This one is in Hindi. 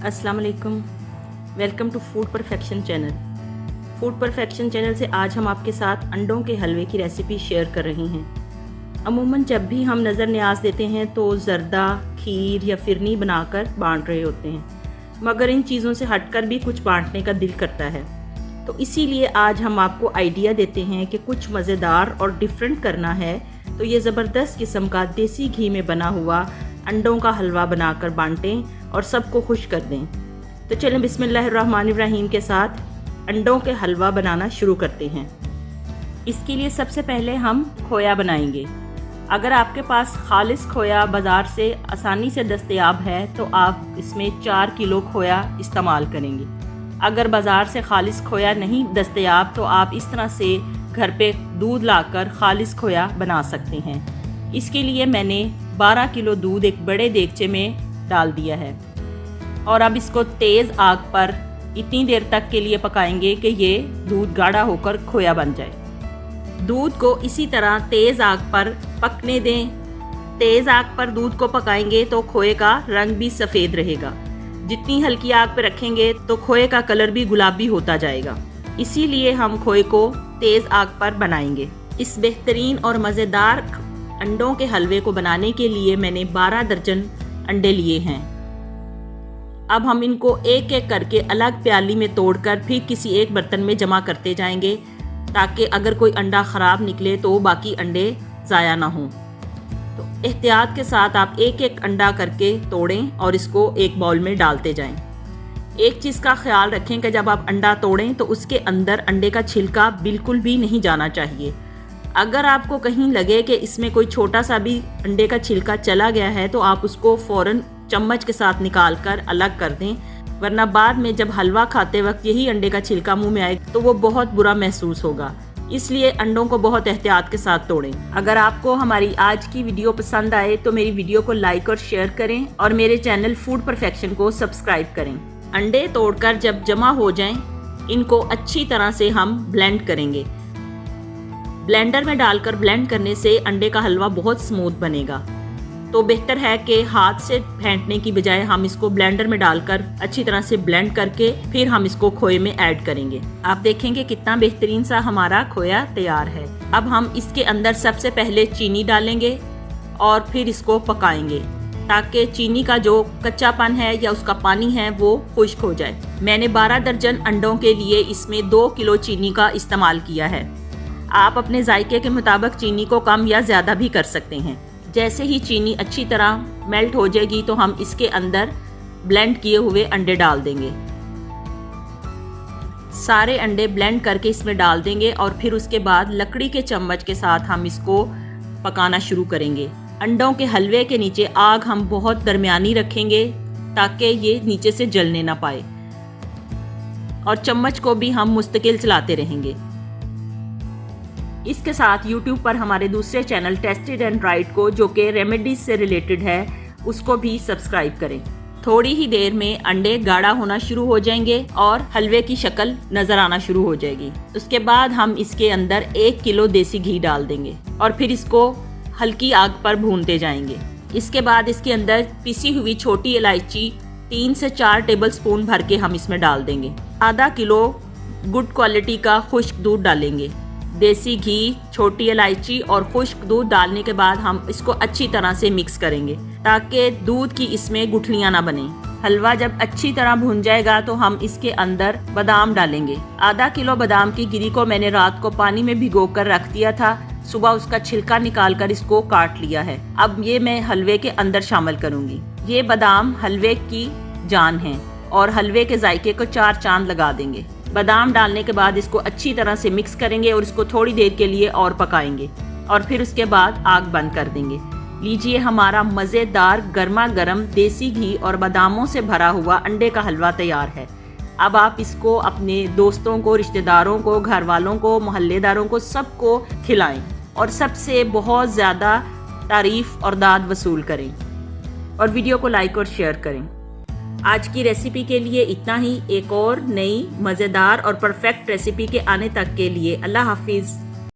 अस्सलाम वालेकुम। Welcome to food perfection channel. Food perfection channel से आज हम आपके साथ अंडों के हलवे की रेसिपी शेयर कर रहे हैं। अमूमन जब भी हम नज़र न्याज देते हैं तो जर्दा, खीर या फिरनी बनाकर बांट रहे होते हैं, मगर इन चीज़ों से हटकर भी कुछ बांटने का दिल करता है। तो इसीलिए आज हम आपको आइडिया देते हैं कि कुछ मज़ेदार और डिफरेंट करना है तो ये ज़बरदस्त किस्म का देसी घी में बना हुआ अंडों का हलवा बनाकर बांटें और सबको खुश कर दें। तो चलें बिस्मिल्लाहिर्रहमानिर्रहीम के साथ अंडों के हलवा बनाना शुरू करते हैं। इसके लिए सबसे पहले हम खोया बनाएंगे। अगर आपके पास खालिस खोया बाज़ार से आसानी से दस्तयाब है तो आप इसमें 4 किलो खोया इस्तेमाल करेंगे। अगर बाज़ार से खालिस खोया नहीं दस्तयाब तो आप इस तरह से घर पे दूध लाकर खालिस खोया बना सकते हैं। इसके लिए मैंने 12 किलो दूध एक बड़े देगचे में डाल दिया है और अब इसको तेज़ आग पर इतनी देर तक के लिए पकाएंगे कि ये दूध गाढ़ा होकर खोया बन जाए। दूध को इसी तरह तेज़ आग पर पकने दें। तेज़ आग पर दूध को पकाएंगे तो खोए का रंग भी सफ़ेद रहेगा। जितनी हल्की आग पर रखेंगे तो खोए का कलर भी गुलाबी होता जाएगा। इसीलिए हम खोए को तेज़ आग पर बनाएंगे। इस बेहतरीन और मज़ेदार अंडों के हलवे को बनाने के लिए मैंने 12 दर्जन अंडे लिए हैं। अब हम इनको एक एक करके अलग प्याली में तोड़कर फिर किसी एक बर्तन में जमा करते जाएंगे ताकि अगर कोई अंडा ख़राब निकले तो बाकी अंडे ज़ाया ना हों। तो एहतियात के साथ आप एक एक अंडा करके तोड़ें और इसको एक बाउल में डालते जाएं। एक चीज़ का ख्याल रखें कि जब आप अंडा तोड़ें तो उसके अंदर अंडे का छिलका बिल्कुल भी नहीं जाना चाहिए। अगर आपको कहीं लगे कि इसमें कोई छोटा सा भी अंडे का छिलका चला गया है तो आप उसको फ़ौरन चम्मच के साथ निकाल कर अलग कर दें, वरना बाद में जब हलवा खाते वक्त यही अंडे का छिलका मुंह में आए तो वो बहुत बुरा महसूस होगा। इसलिए अंडों को बहुत एहतियात के साथ तोड़ें। अगर आपको हमारी आज की वीडियो पसंद आए तो मेरी वीडियो को लाइक और शेयर करें और मेरे चैनल फूड परफेक्शन को सब्सक्राइब करें। अंडे तोड़कर जब जमा हो जाएं, इनको अच्छी तरह से हम ब्लेंड करेंगे। ब्लेंडर में डालकर ब्लेंड करने से अंडे का हलवा बहुत स्मूथ बनेगा। तो बेहतर है कि हाथ से फेंटने की बजाय हम इसको ब्लेंडर में डालकर अच्छी तरह से ब्लेंड करके फिर हम इसको खोए में ऐड करेंगे। आप देखेंगे कितना बेहतरीन सा हमारा खोया तैयार है। अब हम इसके अंदर सबसे पहले चीनी डालेंगे और फिर इसको पकाएंगे ताकि चीनी का जो कच्चापन है या उसका पानी है वो खुश्क हो जाए। मैंने 12 दर्जन अंडों के लिए इसमें 2 किलो चीनी का इस्तेमाल किया है। आप अपने जायके के मुताबिक चीनी को कम या ज़्यादा भी कर सकते हैं। जैसे ही चीनी अच्छी तरह मेल्ट हो जाएगी तो हम इसके अंदर ब्लेंड किए हुए अंडे डाल देंगे। सारे अंडे ब्लेंड करके इसमें डाल देंगे और फिर उसके बाद लकड़ी के चम्मच के साथ हम इसको पकाना शुरू करेंगे। अंडों के हलवे के नीचे आग हम बहुत दरमियानी रखेंगे ताकि ये नीचे से जलने ना पाए और चम्मच को भी हम मुस्तकिल चलाते रहेंगे। इसके साथ YouTube पर हमारे दूसरे चैनल टेस्टेड एंड राइट को, जो कि रेमेडीज से रिलेटेड है, उसको भी सब्सक्राइब करें। थोड़ी ही देर में अंडे गाढ़ा होना शुरू हो जाएंगे और हलवे की शक्ल नज़र आना शुरू हो जाएगी। उसके बाद हम इसके अंदर 1 किलो देसी घी डाल देंगे और फिर इसको हल्की आग पर भूनते जाएंगे। इसके बाद इसके अंदर पिसी हुई छोटी इलायची 3 से 4 टेबल स्पून भर के हम इसमें डाल देंगे। आधा किलो गुड क्वालिटी का खुश्क दूध डालेंगे। देसी घी, छोटी इलायची और खुश्क दूध डालने के बाद हम इसको अच्छी तरह से मिक्स करेंगे ताकि दूध की इसमें गुठलियां ना बने। हलवा जब अच्छी तरह भुन जाएगा तो हम इसके अंदर बादाम डालेंगे। आधा किलो बादाम की गिरी को मैंने रात को पानी में भिगो कर रख दिया था। सुबह उसका छिलका निकाल कर इसको काट लिया है। अब ये मैं हलवे के अंदर शामिल करूंगी। ये बादाम हलवे की जान है और हलवे के जायके को 4 चांद लगा देंगे। बादाम डालने के बाद इसको अच्छी तरह से मिक्स करेंगे और इसको थोड़ी देर के लिए और पकाएंगे और फिर उसके बाद आग बंद कर देंगे। लीजिए, हमारा मज़ेदार गर्मा गर्म देसी घी और बादामों से भरा हुआ अंडे का हलवा तैयार है। अब आप इसको अपने दोस्तों को, रिश्तेदारों को, घर वालों को, मोहल्लेदारों को, सबको खिलाएं और सबसे बहुत ज़्यादा तारीफ़ और दाद वसूल करें और वीडियो को लाइक और शेयर करें। आज की रेसिपी के लिए इतना ही। एक और नई मज़ेदार और परफेक्ट रेसिपी के आने तक के लिए अल्लाह हाफिज़।